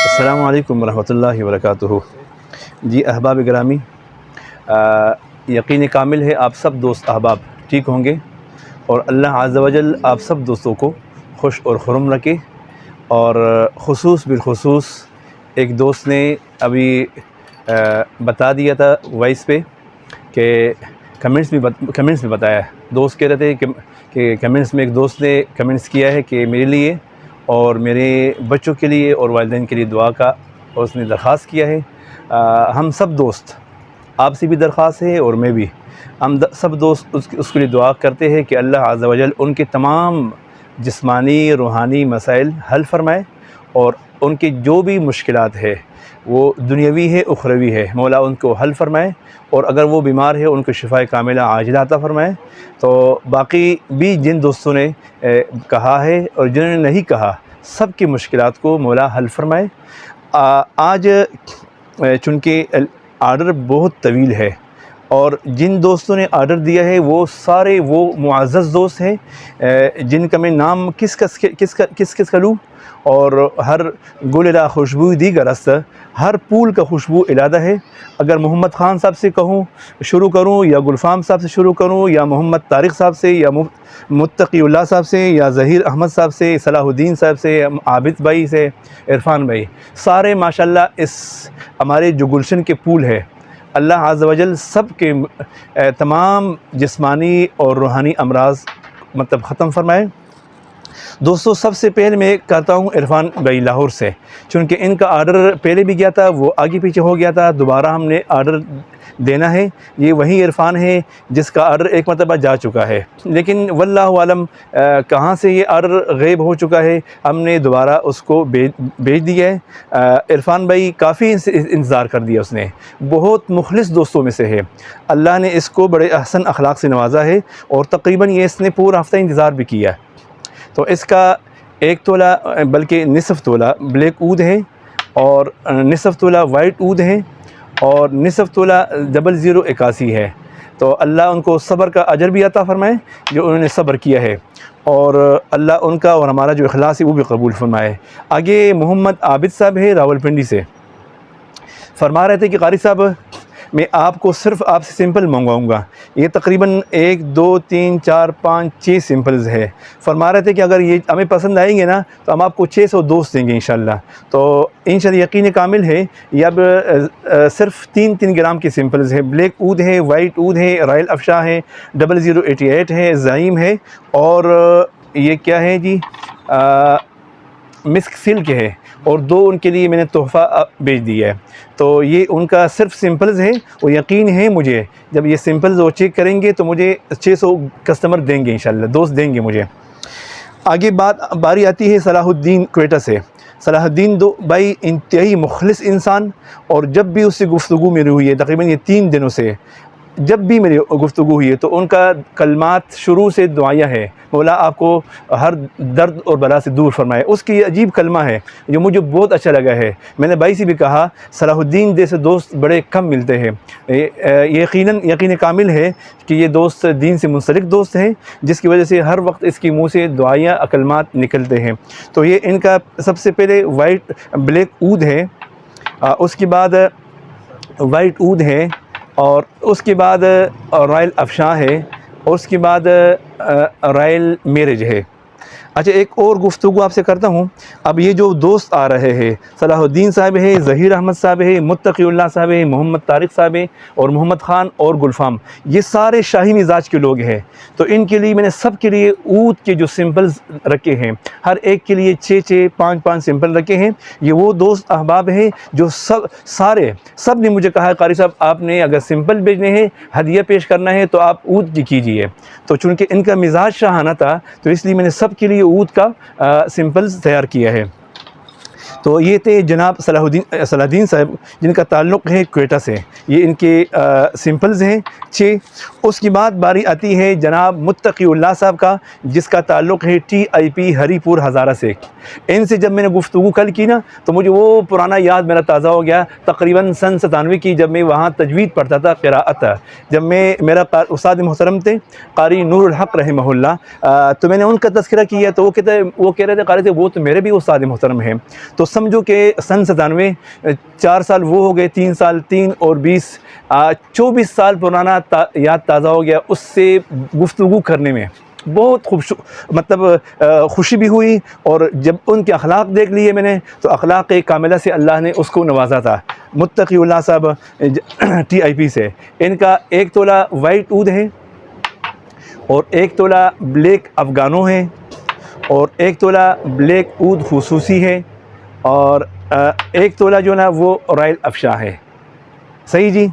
अस्सलामु अलैकुम वरहमतुल्लाहि वबरकातुहू। जी अहबाब गिरामी, यकीन कामिल है आप सब दोस्त अहबाब ठीक होंगे और अल्लाह अज़्ज़ व जल आप सब दोस्तों को खुश और खुर्म रखे। और ख़ुसूस बिलख़ुसूस एक दोस्त ने अभी बता दिया था वॉइस पे कि कमेंट्स में बताया, दोस्त कह रहे थे कि कमेंट्स में एक दोस्त ने कमेंट्स किया है कि मेरे लिए और मेरे बच्चों के लिए और वालिदैन के लिए दुआ का, और उसने दरख्वास्त किया है। हम सब दोस्त, आपसे भी दरख्वास्त है और मैं भी, हम सब दोस्त उसके लिए दुआ करते हैं कि अल्लाह अज़्ज़ व जल उनके तमाम जिस्मानी रूहानी मसाइल हल फरमाए और उनकी जो भी मुश्किलात है वो दुनियावी है उखरवी है, मौला उनको हल फरमाए। और अगर वो बीमार है उनको शिफाए कामिला आजिला अता फरमाए। तो बाकी भी जिन दोस्तों ने कहा है और जिन्होंने नहीं कहा, सब की मुश्किलात को मौला हल फरमाए। आज चूँकि आर्डर बहुत तवील है और जिन दोस्तों ने आर्डर दिया है वो सारे वो मुअज़्ज़ज़ दोस्त हैं जिनका मैं नाम किस का लूँ, और हर गुलरा खुशबू दीगर अस्त, हर फूल का खुशबू इलादा है। अगर मोहम्मद ख़ान साहब से कहूँ शुरू करूँ, या गुलफ़ाम साहब से शुरू करूँ, या मोहम्मद तारिक साहब से, या मुत्तक़ीउल्लाह साहब से, या ज़हीर अहमद साहब से, सलाहुद्दीन साहब से, आबिद भाई से, इरफ़ान भाई, सारे माशाल्लाह इस हमारे जो गुलशन के फूल है, अल्लाह अज़्ज़ व जल सब के तमाम जिस्मानी और रूहानी अमराज़ मतलब ख़त्म फरमाए। दोस्तों सबसे पहले मैं करता हूँ इरफ़ान भाई लाहौर से, चूँकि इनका आर्डर पहले भी गया था, वो आगे पीछे हो गया था, दोबारा हमने आर्डर देना है। ये वही इरफ़ान है जिसका आर्डर एक मरतबा जा चुका है, लेकिन वल्लाहु आलम कहाँ से ये आर्डर ग़ायब हो चुका है, हमने दोबारा उसको भेज दिया है। इरफ़ान भाई काफ़ी इंतज़ार कर दिया उसने, बहुत मुखलिस दोस्तों में से है। अल्लाह ने इसको बड़े अहसन अखलाक से नवाजा है और तकरीबन ये इसने पूरा हफ़्ता इंतज़ार भी किया। तो इसका 1 तोला बल्कि निसफ़ तोला ब्लैक ऊद है और निसफ़ तोला वाइट ऊद है और निसफ़ तोला 0081 है। तो अल्लाह उनको सब्र का अजर भी अता फ़रमाए जो उन्होंने सब्र किया है, और अल्लाह उनका और हमारा जो इखलास है वो भी कबूल फ़रमाए। आगे मोहम्मद आबिद साहब है रावलपिंडी से, फरमा रहे थे कि क़ारी साहब मैं आपको सिर्फ़ आपसे सिंपल मंगवाऊँगा। ये तकरीबन 1 2 3 4 5 6 सिंपल्स है। फरमा रहे थे कि अगर ये हमें पसंद आएंगे ना तो हम आपको 600 दोस्त देंगे इंशाल्लाह। तो इंशाल्लाह यकीन कामिल है। ये अब सिर्फ़ 3 ग्राम की सिंपल्स है। ब्लैक ऊद है, वाइट ऊद है, रॉयल अफशा है, 0088 है, ज़ाइम है, और ये क्या है जी मिस्क सिल्क है, और 2 उनके लिए मैंने तोहफ़ा भेज दिया है। तो ये उनका सिर्फ सिंपल्स है, और यकीन है मुझे जब ये सिंपल्स वो चेक करेंगे तो मुझे 600 कस्टमर देंगे इंशाल्लाह, दोस्त देंगे मुझे। आगे बारी आती है सलाहुद्दीन क्वेटा से। सलाहुद्दीन भाई इंतहाई मुखलिस इंसान, और जब भी उससे गुफ्तगू मेरी हुई है तकरीबन ये 3 दिनों से, जब भी मेरी गुफ्तगू हुई है तो उनका कलमात शुरू से दुआएं है, मौला आपको हर दर्द और बला से दूर फरमाए। उसकी अजीब कलमा है जो मुझे बहुत अच्छा लगा है। मैंने भाई से भी कहा सलाहुद्दीन जैसे दोस्त बड़े कम मिलते हैं। यकीन कामिल है कि ये दोस्त दीन से मुंसलिक दोस्त हैं, जिसकी वजह से हर वक्त इसकी मुँह से दुआएं कलमात निकलते हैं। तो ये इनका सबसे पहले वाइट ब्लैक ऊद है, उसके बाद वाइट ऊद है, और उसके बाद रॉयल अफशा है, और उसके बाद रॉयल मैरिज है। अच्छा एक और गुफ्तगू आपसे करता हूँ। अब ये जो दोस्त आ रहे हैं, सलाहुद्दीन साहब है, ज़हीर अहमद साहब है, मुत्तक़ीउल्लाह साहब है, मोहम्मद तारिक साहब है, और मोहम्मद ख़ान और गुलफ़ाम, ये सारे शाही मिजाज के लोग हैं। तो इनके लिए मैंने सब के लिए ऊद के जो सिंपल्स रखे हैं, हर एक के लिए 6 5 सिंपल रखे हैं। ये वो दोस्त अहबाब हैं जो सब ने मुझे कहा क़ारी साहब आपने अगर सिंपल भेजने हैं, हदिया पेश करना है तो आप ऊद की कीजिए। तो चूँकि इनका मिजाज शाहाना था तो इसलिए मैंने सब के लिए ऊद का सिंपल्स तैयार किया है। तो ये थे जनाब सलाहुद्दीन साहब, जिनका ताल्लुक़ है क्वेटा से। ये इनके सिंपल्स हैं 6। उसके बाद बारी आती है जनाब मुत्तकीउल्लाह साहब का, जिसका ताल्लुक़ है TIP हरीपुर हज़ारा से। इनसे जब मैंने गुफ्तगू कल की ना, तो मुझे वो पुराना याद मेरा ताज़ा हो गया, तकरीबन सन 97 की, जब मैं वहाँ तजवीद पढ़ता था, क़िराअत। जब मेरा उस्ताद मोहतरम थे क़ारी नूरुल हक़ रहमहुल्लाह, तो मैंने उनका तज़किरा किया, तो वो कह रहे थे क़ारी थे वो तो मेरे भी उस्ताद मोहतरम हैं। तो समझो कि सन 97, 4 साल वो हो गए, 3 साल, 3 और 20, 24 साल पुराना याद ताज़ा हो गया। उससे गुफ्तगू करने में बहुत मतलब खुशी भी हुई, और जब उनके अखलाक देख लिए मैंने, तो अखलाक कामिला से अल्लाह ने उसको नवाजा था। मुत्तकीउल्लाह साहब TIP से, इनका 1 तोला वाइट ऊद है, और 1 तोला ब्लैक अफ़गानो है, और 1 तोला ब्लैक ऊद खुसूसी है, और 1 तोला जो ना वो रॉयल अफशा है। सही जी।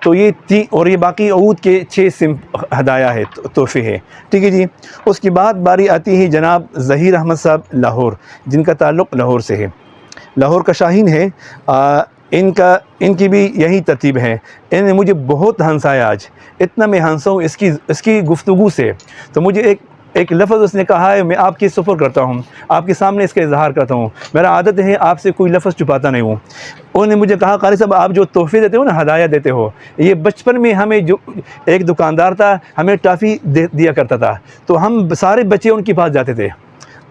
तो ये और ये बाकी ऊद के 6 हदाया है, तोहफ़े है। ठीक है जी। उसके बाद बारी आती है जनाब ज़हीर अहमद साहब लाहौर, जिनका ताल्लुक़ लाहौर से है, लाहौर का शाहीन है। इनकी भी यही तरतीब है। इन्होंने मुझे बहुत हंसाया आज, इतना मैं हंसा हूँ इसकी गुफ्तगू से। तो मुझे एक लफ्ज़ उसने कहा है, मैं आपकी सफ़र करता हूँ, आपके सामने इसका इजहार करता हूँ। मेरा आदत है आपसे कोई लफ्ज़ छुपाता नहीं हूँ। उन्होंने मुझे कहा, क़ारी साहब आप जो तोहफ़े देते हो ना, हदाया देते हो, ये बचपन में हमें जो एक दुकानदार था, हमें टॉफ़ी दिया करता था, तो हम सारे बच्चे उनके पास जाते थे।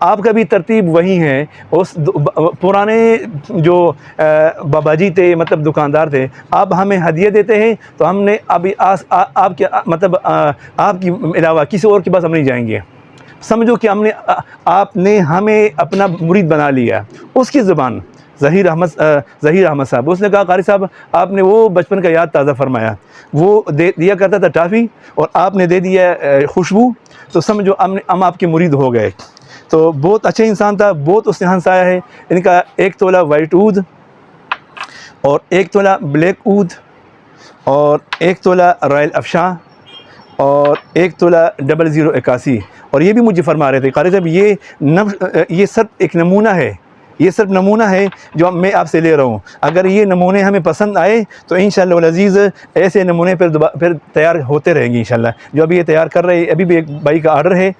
आपका भी तरतीब वही है। उस पुराने जो बाबाजी थे, मतलब दुकानदार थे, आप हमें हदिया देते हैं, तो हमने अभी आपके मतलब आपकी अलावा किसी और के पास हम नहीं जाएंगे। समझो कि आपने हमें अपना मुरीद बना लिया। उसकी ज़ुबान ज़हीर अहमद साहब, उसने कहा, क़ारी साहब आपने वो बचपन का याद ताज़ा फरमाया, वो दिया करता था टॉफ़ी, और आपने दे दिया खुशबू, तो समझो हम आपके मुरीद हो गए। तो बहुत अच्छा इंसान था, बहुत उसने हंसाया है। इनका 1 तोला वाइट ऊद, और 1 तोला ब्लैक ऊद, और 1 तोला रॉयल अफशा, और 1 तोला 0081। और ये भी मुझे फरमा रहे थे, क़ारी साहब ये सब एक नमूना है, ये सिर्फ नमूना है जो मैं आपसे ले रहा हूँ। अगर ये नमूने हमें पसंद आए तो इंशाअल्लाह वल अज़ीज़ ऐसे नमूने फिर तैयार होते रहेंगे इंशाअल्लाह। जो अभी ये तैयार कर रहे हैं, अभी भी एक भाई का आर्डर है,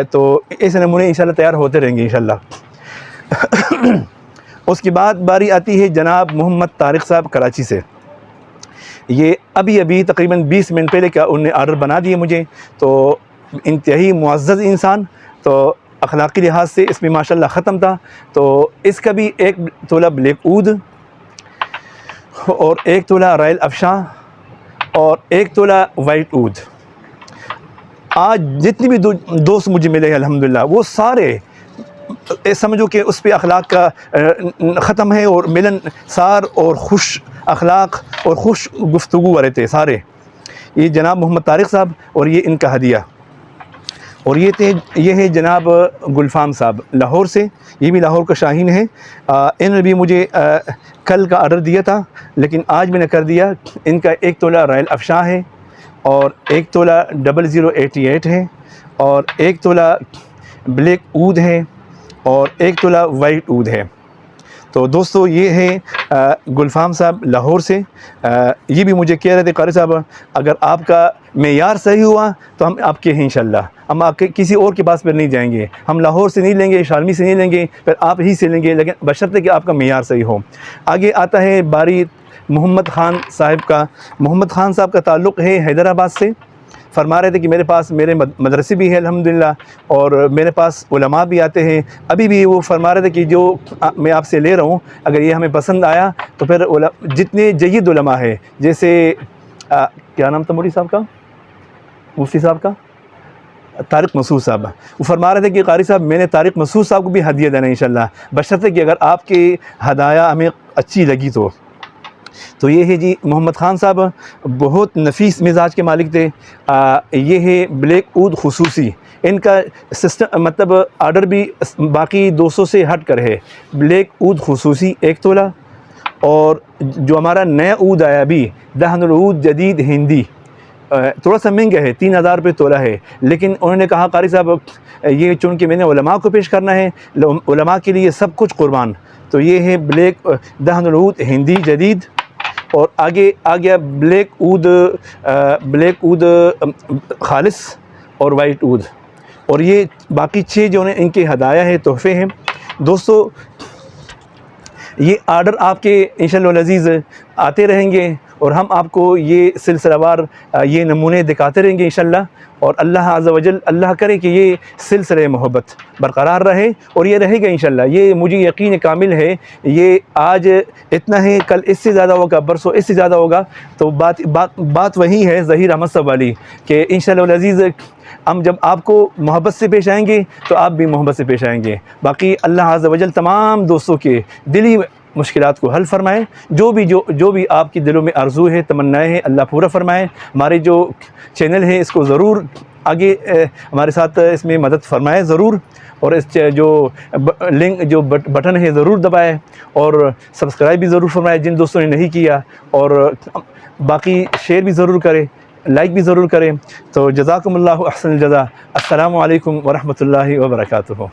तो ऐसे नमूने इंशाअल्लाह तैयार होते रहेंगे इंशाअल्लाह। उसके बाद बारी आती है जनाब मोहम्मद तारिक साहब कराची से। ये अभी तकरीबन 20 मिनट पहले का उन्होंने आर्डर बना दिए मुझे। तो इंतहाई मुअज़्ज़ज़ इंसान, तो अखलाक़ी लिहाज से इसमें माशाल्लाह ख़त्म था। तो इसका भी 1 तोला ब्लैक ऊद, और 1 तोला रॉयल अफशा, और 1 तोला वाइट ऊद। आज जितनी भी दोस्त मुझे मिले हैं अल्हम्दुलिल्लाह, वो सारे समझो कि उस पर अखलाक का ख़त्म है, और मिलनसार और खुश अखलाक और खुश गुफ्तगू वाले थे सारे। ये जनाब मोहम्मद तारिक साहब, और ये इनका हदिया। और ये है जनाब गुलफ़ाम साहब लाहौर से, ये भी लाहौर का शाहीन है। इन्होंने भी मुझे कल का आर्डर दिया था, लेकिन आज मैंने कर दिया। इनका 1 तोला रॉयल अफशा है, और 1 तोला 0088 है, और 1 तोला ब्लैक ऊद है, और 1 तोला वाइट ऊद है। तो दोस्तों ये है गुलफ़ाम साहब लाहौर से। ये भी मुझे कह रहे थे, क़ारी साहब अगर आपका मेयार सही हुआ तो हम आपके हैं इंशाअल्लाह, हम आपके किसी और के पास पर नहीं जाएंगे, हम लाहौर से नहीं लेंगे, शालमी से नहीं लेंगे, फिर आप ही से लेंगे, लेकिन बशर्ते कि आपका मेयार सही हो। आगे आता है बारी मोहम्मद ख़ान साहब का। मोहम्मद ख़ान साहब का ताल्लुक़ है हैदराबाद से। फरमा रहे थे कि मेरे पास मेरे मदरसे भी है अल्हम्दुलिल्लाह, और मेरे पास उलमा भी आते हैं। अभी भी वो फरमा रहे थे कि जो मैं आपसे ले रहा हूँ, अगर ये हमें पसंद आया तो फिर जितने जय्यद उलमा है, जैसे क्या नाम था मुफ्ती साहब का, मुफ्ती साहब का तारिक मसूद साहब, वो फरमा रहे थे कि क़ारी साहब मैंने तारिक मसूद साहब को भी हदिया देना इंशाअल्लाह, बशर्ते कि अगर आपकी हदाया हमें अच्छी लगी तो ये है जी मोहम्मद ख़ान साहब, बहुत नफीस मिजाज के मालिक थे। ये है ब्लैक ऊद खुसूसी। इनका सिस्टम मतलब आर्डर भी बाकी 200 से हट कर है। ब्लैक ऊद खुसूसी 1 तोला, और जो हमारा नया ऊद आया अभी दहनुल ऊद जदीद हिंदी, थोड़ा सा महंगा है, 3000 रुपये तोला है, लेकिन उन्होंने कहा कारी साहब ये चुन के मैंने उलमा को पेश करना है, उलमा के लिए सब कुछ कुर्बान। तो ये है ब्लैक दहनुल ऊद हिंदी जदीद, और आगे आ गया ब्लैक ऊद खालिस और वाइट ऊद, और ये बाकी 6 जो हैं इनके हदाया है, तोहफ़े हैं। दोस्तों ये आर्डर आपके इंशाअल्लाह अज़ीज़ आते रहेंगे और हम आपको ये सिलसिलावार ये नमूने दिखाते रहेंगे इंशाअल्लाह। और अल्लाह अज़्ज़ व जल अल्लाह करे कि ये सिलसिले मोहब्बत बरकरार रहे और ये रहेगा इंशाअल्लाह। ये मुझे यकीन कामिल है, ये आज इतना है, कल इससे ज़्यादा होगा, परसों इससे ज़्यादा होगा। तो बात वही है ज़हीर अहमद साहब वाली कि इंशाअल्लाह अज़ीज़ हम जब आपको मोहब्बत से पेश आएंगे तो आप भी मोहब्बत से पेश आएंगे। बाकी अल्लाह अज़्ज़ व जल तमाम दोस्तों के दिली मुश्किलात को हल फरमाए। जो भी आपकी दिलों में आरज़ू है, तमन्नाएँ हैं, अल्लाह पूरा फरमाए। हमारे जो चैनल है इसको ज़रूर आगे हमारे साथ इसमें मदद फरमाए ज़रूर, और इस जो लिंक जो बटन है ज़रूर दबाएँ, और सब्सक्राइब भी ज़रूर फरमाए जिन दोस्तों ने नहीं किया, और बाकी शेयर भी ज़रूर करें, लाइक भी ज़रूर करें। तो जज़ाकुमुल्लाहु अहसनुल जज़ा। अस्सलामु अलैकुम व रहमतुल्लाहि व बरकातुहू।